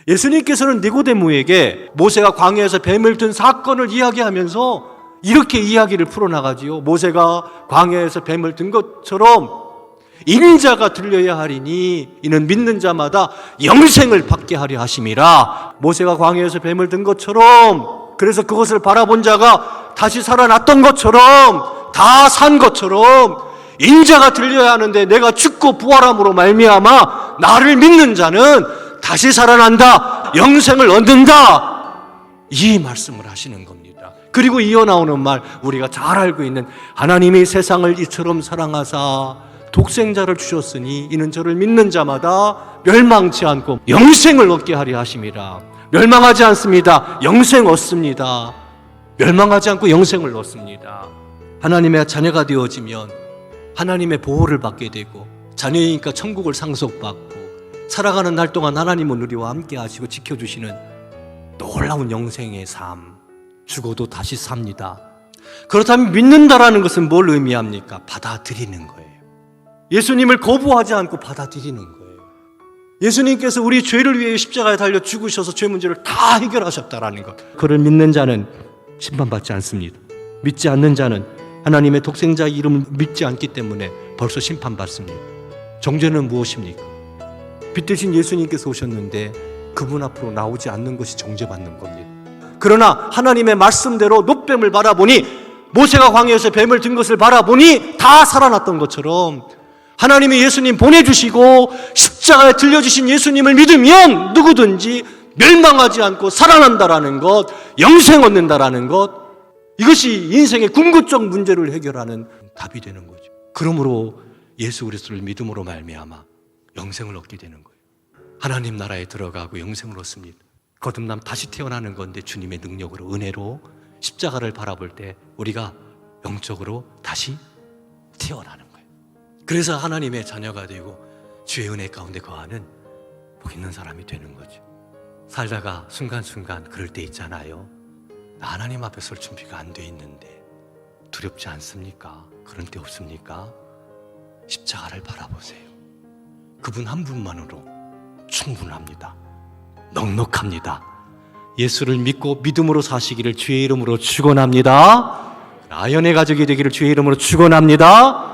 예수님께서는 니고데모에게 모세가 광야에서 뱀을 든 사건을 이야기하면서 이렇게 이야기를 풀어나가지요. 모세가 광야에서 뱀을 든 것처럼 인자가 들려야 하리니 이는 믿는 자마다 영생을 받게 하려 하심이라. 모세가 광야에서 뱀을 든 것처럼, 그래서 그것을 바라본 자가 다시 살아났던 것처럼, 다 산 것처럼 인자가 들려야 하는데 내가 죽고 부활함으로 말미암아 나를 믿는 자는 다시 살아난다, 영생을 얻는다, 이 말씀을 하시는 겁니다. 그리고 이어나오는 말, 우리가 잘 알고 있는 하나님이 세상을 이처럼 사랑하사 독생자를 주셨으니 이는 저를 믿는 자마다 멸망치 않고 영생을 얻게 하려 하심이라. 멸망하지 않습니다. 영생 얻습니다. 멸망하지 않고 영생을 얻습니다. 하나님의 자녀가 되어지면 하나님의 보호를 받게 되고, 자녀이니까 천국을 상속받고, 살아가는 날 동안 하나님은 우리와 함께 하시고 지켜주시는 놀라운 영생의 삶, 죽어도 다시 삽니다. 그렇다면 믿는다라는 것은 뭘 의미합니까? 받아들이는 거예요. 예수님을 거부하지 않고 받아들이는 거예요. 예수님께서 우리 죄를 위해 십자가에 달려 죽으셔서 죄 문제를 다 해결하셨다라는 것. 그를 믿는 자는 심판받지 않습니다. 믿지 않는 자는 하나님의 독생자 이름을 믿지 않기 때문에 벌써 심판받습니다. 정죄는 무엇입니까? 빛 대신 예수님께서 오셨는데 그분 앞으로 나오지 않는 것이 정죄받는 겁니다. 그러나 하나님의 말씀대로 놋뱀을 바라보니, 모세가 광야에서 뱀을 든 것을 바라보니 다 살아났던 것처럼 하나님이 예수님 보내주시고 십자가에 들려주신 예수님을 믿으면 누구든지 멸망하지 않고 살아난다라는 것, 영생 얻는다라는 것, 이것이 인생의 궁극적 문제를 해결하는 답이 되는 거죠. 그러므로 예수 그리스도를 믿음으로 말미암아 영생을 얻게 되는 거예요. 하나님 나라에 들어가고 영생을 얻습니다. 거듭남 다시 태어나는 건데 주님의 능력으로, 은혜로 십자가를 바라볼 때 우리가 영적으로 다시 태어나는 거예요. 그래서 하나님의 자녀가 되고 주의 은혜 가운데 거하는 복 있는 사람이 되는 거죠. 살다가 순간순간 그럴 때 있잖아요. 나 하나님 앞에 설 준비가 안 돼 있는데 두렵지 않습니까? 그런 때 없습니까? 십자가를 바라보세요. 그분 한 분만으로 충분합니다. 넉넉합니다. 예수를 믿고 믿음으로 사시기를 주의 이름으로 축원합니다. 아연의 가족이 되기를 주의 이름으로 축원합니다.